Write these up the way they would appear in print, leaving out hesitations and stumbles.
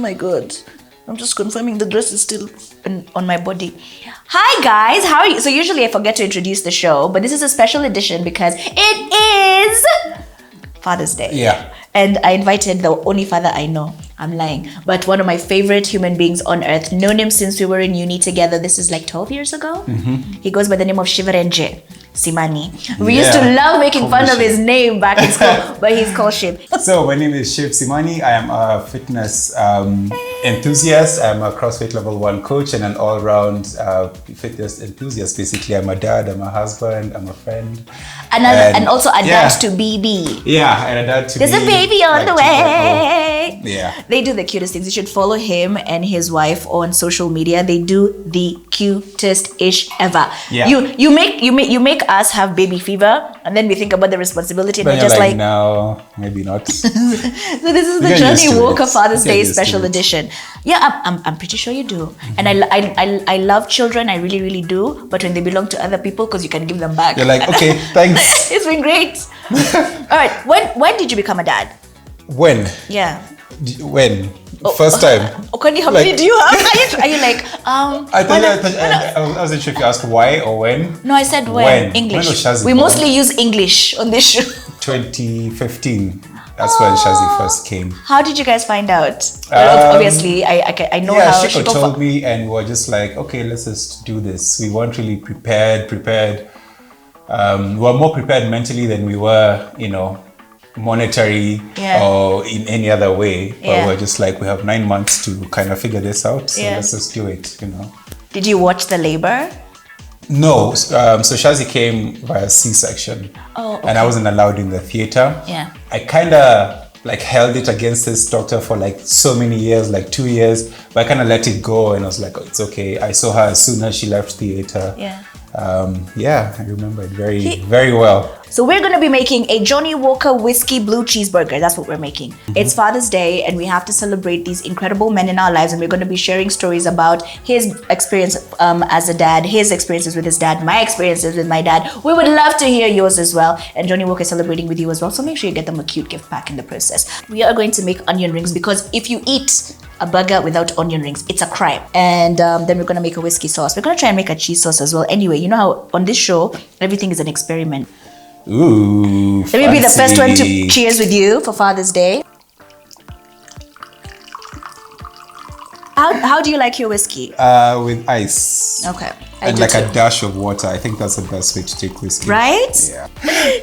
my God. I'm just confirming the dress is still on my body. Hi guys, how are you? So usually I forget to introduce the show, but this is a special edition because it is Father's Day. Yeah. And I invited the only father I know. I'm lying. But one of my favorite human beings on earth. Known him since we were in uni together. This is like 12 years ago. Mm-hmm. He goes by the name of Shivarenje Simani. We used to love making fun of his name back in school, but he's called Shiv. So my name is Shiv Simani. I am a fitness enthusiast. I'm a CrossFit Level 1 coach and an all-round fitness enthusiast. Basically, I'm a dad, I'm a husband, I'm a friend. And also a dad to BB. Yeah, and a dad to There's a baby on the way. Yeah. They do the cutest things. You should follow him and his wife on social media. They do the cutest ish ever. Yeah. You make us have baby fever, and then we think about the responsibility, and we're just like, no, maybe not. So this is the Johnnie Walker Father's Day special edition. Yeah, I'm pretty sure you do. Mm-hmm. And I love children. I really, really do. But when they belong to other people, because you can give them back. You're like, okay, thanks. It's been great. All right. When did you become a dad? When? Yeah. When? First time. Okay, how many do you have? Are you like, I wasn't sure if you asked why or when. No, I said when. English. When was Shazzy we born? mostly use English on this show. 2015. That's when Shazzy first came. How did you guys find out? Well, obviously, I know how Shiko told me, and we were just like, okay, let's just do this. We weren't really prepared. We were more prepared mentally than we were, monetary or in any other way. But we're just like, we have 9 months to kind of figure this out. So let's just do it, Did you watch the labor? No. So Shazzy came via C-section. Oh, okay. And I wasn't allowed in the theater. Yeah. I kind of held it against this doctor for so many years, 2 years. But I kind of let it go and I was like, oh, it's okay. I saw her as soon as she left theater. Yeah. I remember it very well. So we're going to be making a Johnnie Walker Whisky Blue Cheeseburger. That's what we're making. Mm-hmm. It's Father's Day and we have to celebrate these incredible men in our lives, and we're going to be sharing stories about his experience as a dad, his experiences with his dad, my experiences with my dad. We would love to hear yours as well. And Johnnie Walker is celebrating with you as well. So make sure you get them a cute gift pack in the process. We are going to make onion rings because if you eat a burger without onion rings, it's a crime. And then we're going to make a whiskey sauce. We're going to try and make a cheese sauce as well. Anyway, you know how on this show, everything is an experiment. Ooh, Let me be the first one to cheers with you for Father's Day. How do you like your whiskey? With ice. Okay. And a dash of water. I think that's the best way to take whiskey. Right? Yeah.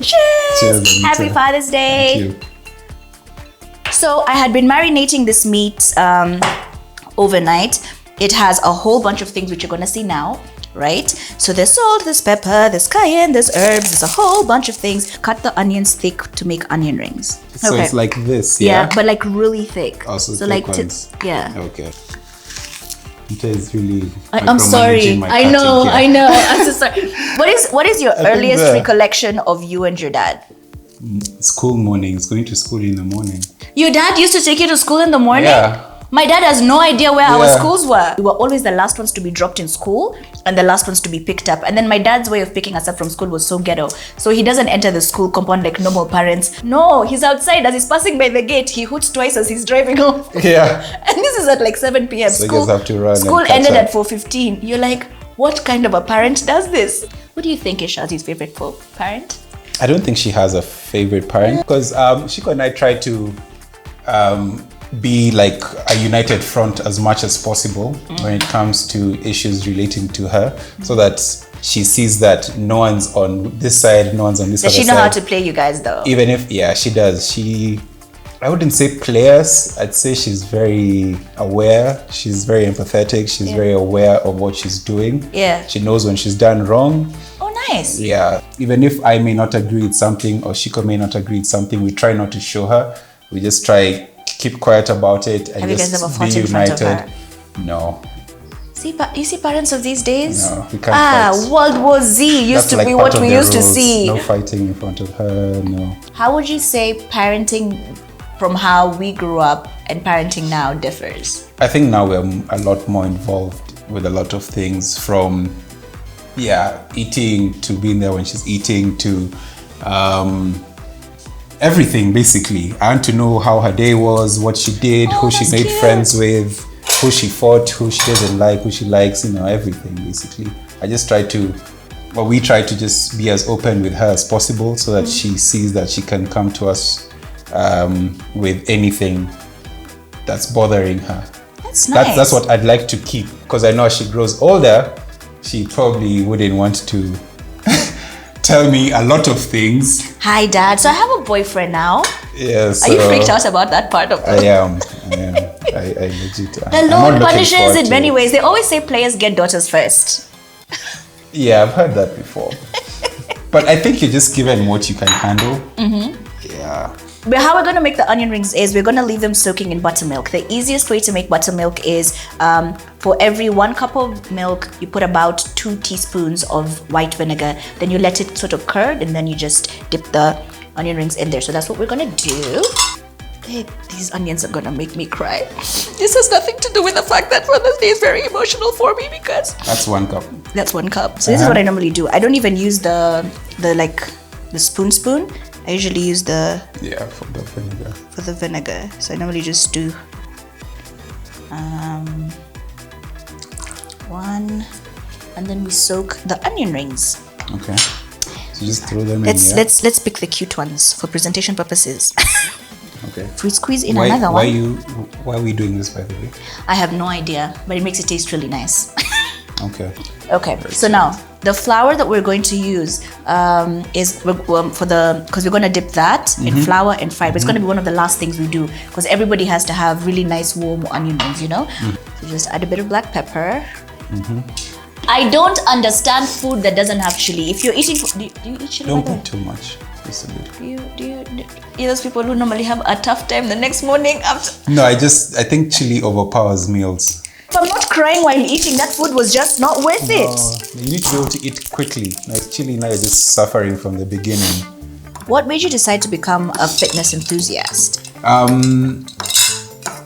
Cheers! Cheers, Happy Father's Day! Thank you. So I had been marinating this meat overnight. It has a whole bunch of things which you're gonna see now, right? So there's salt, there's pepper, there's cayenne, there's herbs, there's a whole bunch of things. Cut the onions thick to make onion rings. So it's like this, yeah? Yeah, but really thick. Also so thick ones. Yeah. Okay. Anita is really I'm sorry. I know. I'm so sorry. What is your earliest recollection of you and your dad? School mornings, going to school in the morning. Your dad used to take you to school in the morning? Yeah. My dad has no idea where our schools were. We were always the last ones to be dropped in school and the last ones to be picked up. And then my dad's way of picking us up from school was so ghetto. So he doesn't enter the school compound like normal parents. No, he's outside. As he's passing by the gate, he hoots twice as he's driving home. Yeah. And this is at 7 p.m. So you guys have to run. School ended at 4:15. You're like, what kind of a parent does this? What do you think is Shazzy's favorite parent? I don't think she has a favorite parent because Shiko and I try to be a united front as much as possible when it comes to issues relating to her, so that she sees that no one's on this side, no one's on this other side. Does she know how to play you guys though? Even if, she does. I wouldn't say players, I'd say she's very aware, she's very empathetic, she's very aware of what she's doing. Yeah. She knows when she's done wrong. Oh, nice. Yeah. Even if I may not agree with something or Shiko may not agree with something, we try not to show her. We just try keep quiet about it and just be united. No. You see parents of these days? No, we can't fight. World War Z used to be what we used to see. No fighting in front of her, no. How would you say parenting from how we grew up and parenting now differs? I think now we're a lot more involved with a lot of things, from eating to being there when she's eating to everything basically. I want to know how her day was, what she did, who she made friends with, who she fought, who she doesn't like, who she likes, everything basically. We try to just be as open with her as possible so that she sees that she can come to us with anything that's bothering her. That's nice. That's what I'd like to keep, because I know as she grows older, she probably wouldn't want to tell me a lot of things. Hi, Dad. So I have a boyfriend now. Yes. Are you freaked out about that part of it? I am. I legit. The Lord punishes in many ways. They always say players get daughters first. Yeah, I've heard that before. But I think you're just given what you can handle. Yeah. But how we're going to make the onion rings is we're going to leave them soaking in buttermilk. The easiest way to make buttermilk is for every 1 cup of milk, you put about 2 teaspoons of white vinegar. Then you let it sort of curd, and then you just dip the onion rings in there. So that's what we're going to do. Hey, these onions are going to make me cry. This has nothing to do with the fact that Father's Day is very emotional for me because... That's 1 cup. That's 1 cup. So this is what I normally do. I don't even use the spoon. I usually use for the vinegar. For the vinegar. So I normally just do 1, and then we soak the onion rings. Okay. So just throw them in. Let's pick the cute ones for presentation purposes. Okay. We squeeze in another one. Why are we doing this, by the way? I have no idea, but it makes it taste really nice. Okay. Okay. So now the flour that we're going to use is because we're going to dip that in flour and fry. But it's going to be one of the last things we do because everybody has to have really nice warm onion rings, So just add a bit of black pepper. I don't understand food that doesn't have chili. If you're eating, do you eat chili? Don't put too much. Just a bit. You're those people who normally have a tough time the next morning after. No, I think chili overpowers meals. If I'm not crying while eating, that food was just not worth it. You need to be able to eat quickly. Like chili now, you're just suffering from the beginning. What made you decide to become a fitness enthusiast?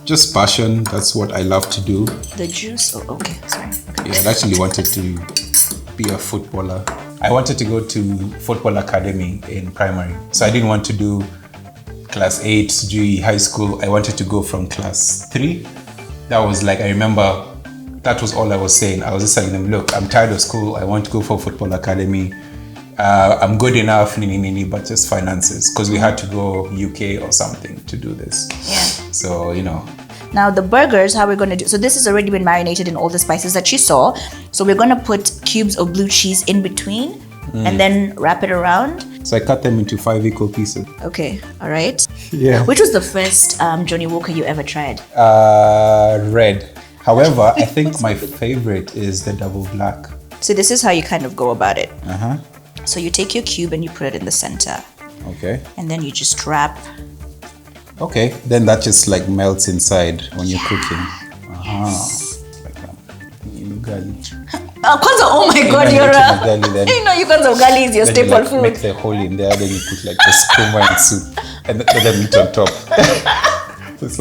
Just passion. That's what I love to do. The juice? Oh, okay. Sorry. Okay. Yeah, I actually wanted to be a footballer. I wanted to go to football academy in primary. So I didn't want to do class 8 GE high school. I wanted to go from class 3. That was I remember that was all I was saying. I was just telling them, look, I'm tired of school. I want to go for football academy. I'm good enough, but just finances. Because we had to go UK or something to do this. Yeah. So, Now the burgers, how we're going to do. So this has already been marinated in all the spices that you saw. So we're going to put cubes of blue cheese in between and then wrap it around. So I cut them into 5 equal pieces. Okay. All right. Yeah. Which was the first Johnnie Walker you ever tried? Red. However, I think my favorite is the double black. So this is how you kind of go about it. Uh-huh. So you take your cube and you put it in the center. Okay. And then you just wrap. Okay. Then that just melts inside when you're cooking. Oh my God, you're you guys ugali is your staple food. Make the hole in there, then you put the skuma and soup and the meat on top. It's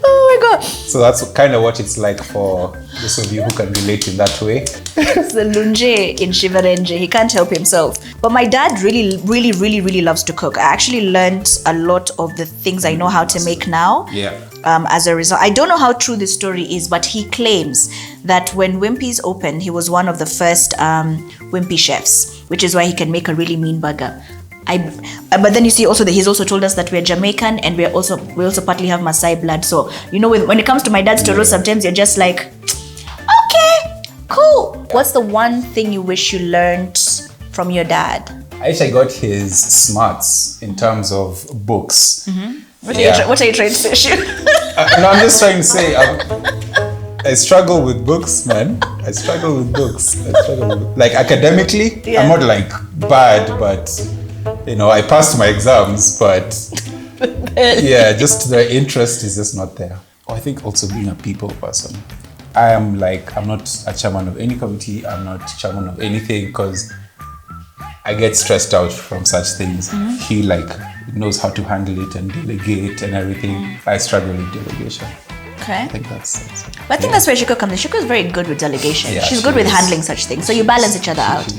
oh my God. So that's kind of what it's like for those of you who can relate in that way. It's the lunje in Shivarenje. He can't help himself. But my dad really loves to cook. I actually learned a lot of the things I know how to make now. Yeah. As a result, I don't know how true this story is, but he claims that when Wimpy's opened, he was one of the first Wimpy chefs, which is why he can make a really mean burger. But then you see also that he's also told us that we're Jamaican and we also partly have Maasai blood. So when it comes to my dad's stories, sometimes you're just like, okay, cool. What's the one thing you wish you learned from your dad? I wish I got his smarts in terms of books. What are you trying to say? No, I'm just trying to say I struggle with books, man. I struggle with books. Academically, yeah. I'm not bad, but I passed my exams, but yeah, just the interest is just not there. I think also being a people person. I'm not a chairman of any committee. I'm not chairman of anything because I get stressed out from such things. He knows how to handle it and delegate and everything. I struggle with delegation. Okay. I think that's it. But I think that's where Shiko comes in. Shiko is very good with delegation. Yeah, She's good with handling such things. So you balance each other out.